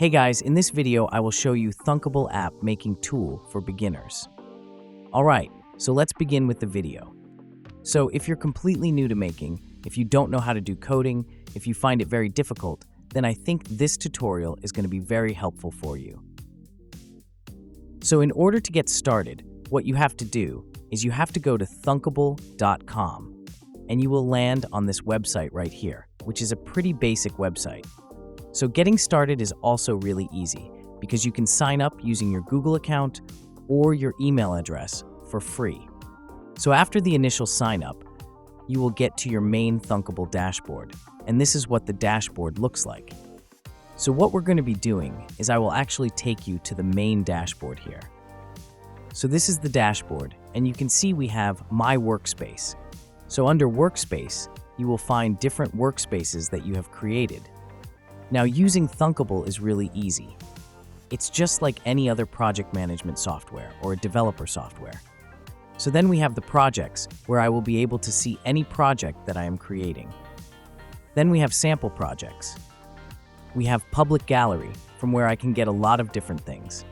Hey guys, in this video I will show you Thunkable app making tool for beginners. Alright, so let's begin with the video. So if you're completely new to making, if you don't know how to do coding, if you find it very difficult, then I think this tutorial is going to be very helpful for you. So in order to get started, what you have to do is you have to go to thunkable.com and you will land on this website right here, which is a pretty basic website. So getting started is also really easy because you can sign up using your Google account or your email address for free. So after the initial sign up, you will get to your main Thunkable dashboard, and this is what the dashboard looks like. So what we're going to be doing is I will actually take you to the main dashboard here. So this is the dashboard, and you can see we have My Workspace. So under Workspace, you will find different workspaces that you have created. Now, using Thunkable is really easy. It's just like any other project management software or a developer software. So then we have the projects, where I will be able to see any project that I am creating. Then we have sample projects. We have public gallery, from where I can get a lot of different things.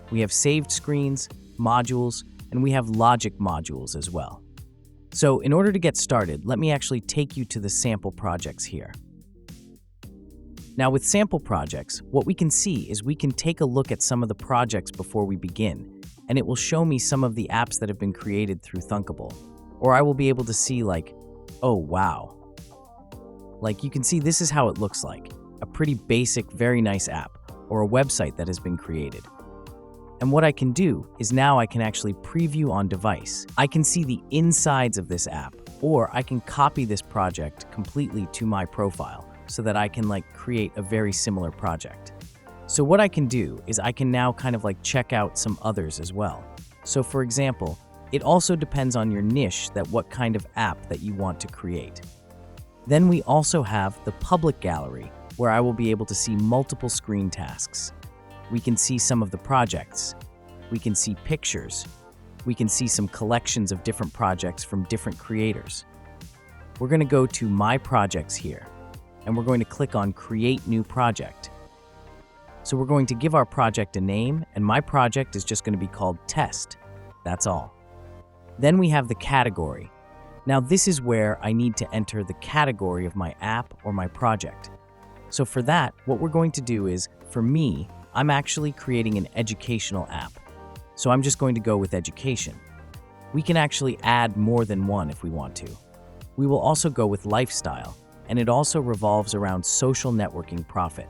We have saved screens, modules, and we have logic modules as well. So in order to get started, let me actually take you to the sample projects here. Now with sample projects, what we can see is we can take a look at some of the projects before we begin, and it will show me some of the apps that have been created through Thunkable. Or I will be able to see like, oh wow. Like you can see this is how it looks like, a pretty basic, very nice app, or a website that has been created. And what I can do is now I can actually preview on device. I can see the insides of this app, or I can copy this project completely to my profile, so that I can create a very similar project. So what I can do is I can now kind of check out some others as well. So for example, it also depends on your niche that what kind of app that you want to create. Then we also have the public gallery, where I will be able to see multiple screen tasks. We can see some of the projects. We can see pictures. We can see some collections of different projects from different creators. We're going to go to My Projects here, and we're going to click on Create New Project. So we're going to give our project a name, and my project is just going to be called Test. That's all. Then we have the category. Now this is where I need to enter the category of my app or my project. So for that, what we're going to do is, for me, I'm actually creating an educational app. So I'm just going to go with education. We can actually add more than one if we want to. We will also go with lifestyle, and it also revolves around social networking profit.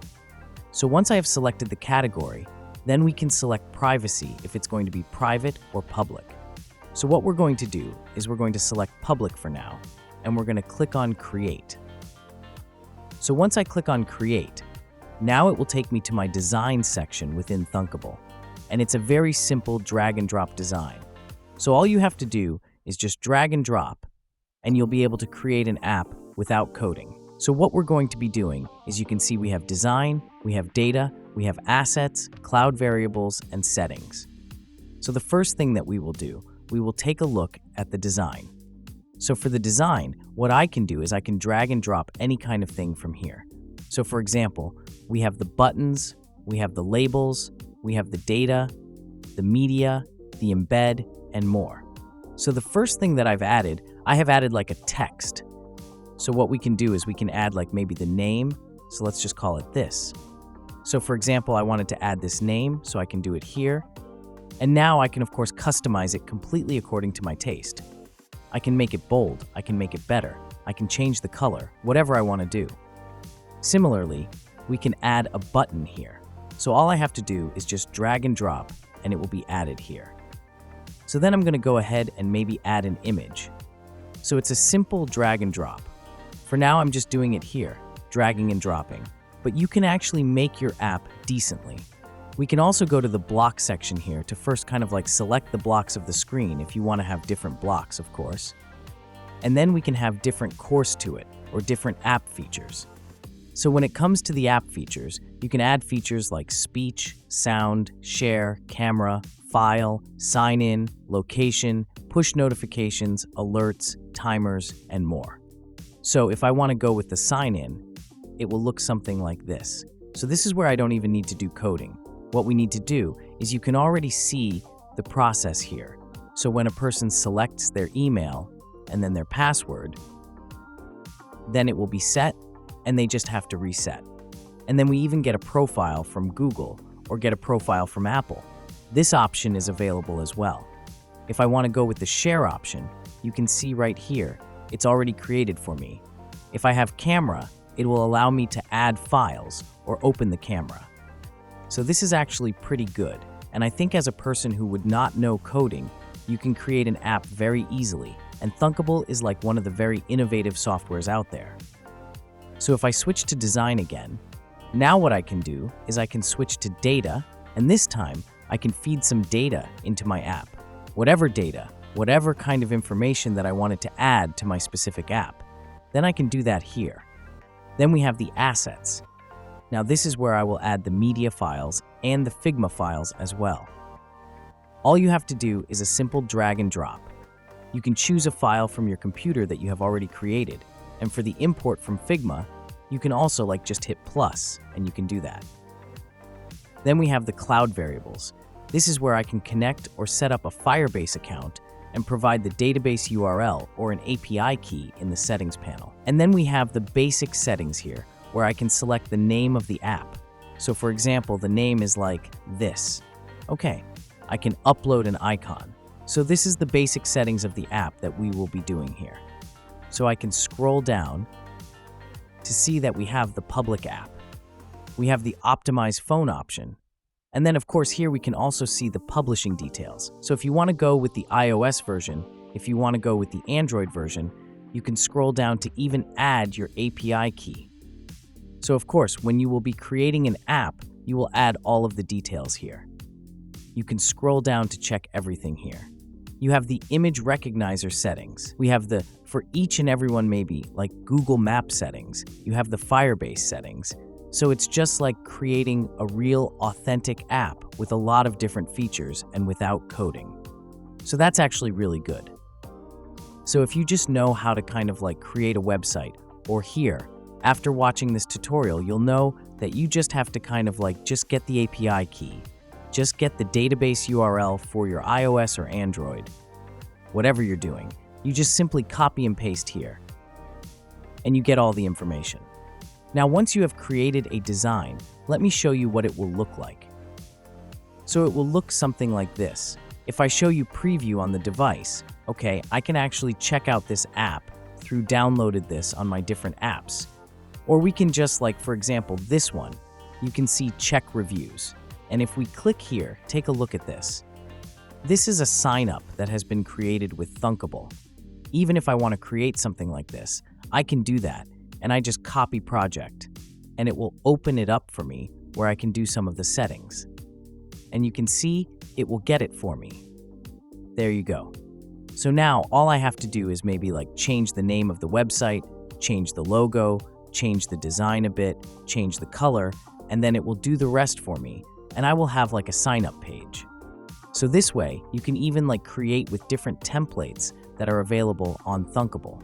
So once I have selected the category, then we can select privacy if it's going to be private or public. So what we're going to do is we're going to select public for now, and we're going to click on Create. So once I click on Create, now it will take me to my design section within Thunkable, and it's a very simple drag and drop design. So all you have to do is just drag and drop, and you'll be able to create an app without coding. So what we're going to be doing is you can see we have design, we have data, we have assets, cloud variables, and settings. So the first thing that we will do, we will take a look at the design. So for the design, what I can do is I can drag and drop any kind of thing from here. So for example, we have the buttons, we have the labels, we have the data, the media, the embed, and more. So the first thing that I have added like a text. So what we can do is we can add maybe the name. So let's just call it this. So for example, I wanted to add this name, so I can do it here. And now I can of course customize it completely according to my taste. I can make it bold, I can make it better, I can change the color, whatever I want to do. Similarly, we can add a button here. So all I have to do is just drag and drop, and it will be added here. So then I'm going to go ahead and maybe add an image. So it's a simple drag and drop. For now, I'm just doing it here, dragging and dropping, but you can actually make your app decently. We can also go to the block section here to first kind of select the blocks of the screen if you want to have different blocks, of course. And then we can have different course to it, or different app features. So when it comes to the app features, you can add features like speech, sound, share, camera, file, sign in, location, push notifications, alerts, timers, and more. So if I want to go with the sign in, it will look something like this. So this is where I don't even need to do coding. What we need to do is you can already see the process here. So when a person selects their email and then their password, then it will be set and they just have to reset. And then we even get a profile from Google or get a profile from Apple. This option is available as well. If I want to go with the share option, you can see right here, it's already created for me. If I have camera, it will allow me to add files or open the camera. So this is actually pretty good. And I think as a person who would not know coding, you can create an app very easily. And Thunkable is like one of the very innovative softwares out there. So if I switch to design again, now what I can do is I can switch to data, and this time I can feed some data into my app. Whatever data, whatever kind of information that I wanted to add to my specific app, then I can do that here. Then we have the assets. Now this is where I will add the media files and the Figma files as well. All you have to do is a simple drag and drop. You can choose a file from your computer that you have already created, and for the import from Figma, you can also just hit plus, and you can do that. Then we have the cloud variables. This is where I can connect or set up a Firebase account and provide the database URL or an API key in the settings panel. And then we have the basic settings here, where I can select the name of the app. So for example, the name is like this. Okay, I can upload an icon. So this is the basic settings of the app that we will be doing here. So I can scroll down to see that we have the public app. We have the optimized phone option. And then of course here we can also see the publishing details. So if you want to go with the iOS version, if you want to go with the Android version, you can scroll down to even add your API key. So of course, when you will be creating an app, you will add all of the details here. You can scroll down to check everything here. You have the image recognizer settings. We have the, for each and every one maybe, like Google Map settings. You have the Firebase settings. So it's just like creating a real authentic app with a lot of different features and without coding. So that's actually really good. So if you just know how to create a website, or here, after watching this tutorial, you'll know that you just have to just get the API key. Just get the database URL for your iOS or Android. Whatever you're doing, you just simply copy and paste here, and you get all the information. Now, once you have created a design, let me show you what it will look like. So it will look something like this. If I show you preview on the device, okay, I can actually check out this app through downloaded this on my different apps. Or we can just for example, this one, you can see check reviews. And if we click here, take a look at this. This is a sign up that has been created with Thunkable. Even if I want to create something like this, I can do that. And I just copy project, and it will open it up for me where I can do some of the settings. And you can see it will get it for me. There you go. So now all I have to do is maybe change the name of the website, change the logo, change the design a bit, change the color, and then it will do the rest for me, and I will have a sign-up page. So this way, you can even create with different templates that are available on Thunkable.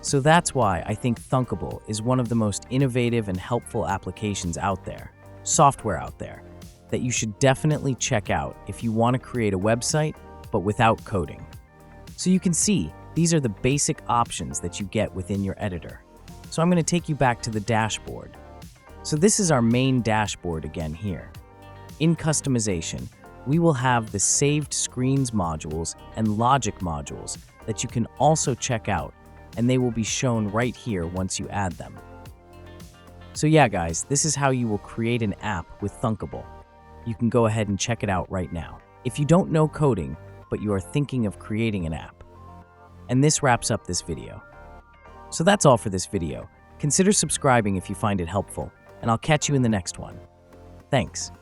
So that's why I think Thunkable is one of the most innovative and helpful applications out there, software out there, that you should definitely check out if you want to create a website, but without coding. So you can see, these are the basic options that you get within your editor. So I'm going to take you back to the dashboard. So this is our main dashboard again here. In customization, we will have the saved screens modules and logic modules that you can also check out, and they will be shown right here once you add them. So yeah guys, this is how you will create an app with Thunkable. You can go ahead and check it out right now. If you don't know coding, but you are thinking of creating an app. And this wraps up this video. So that's all for this video. Consider subscribing if you find it helpful, and I'll catch you in the next one. Thanks.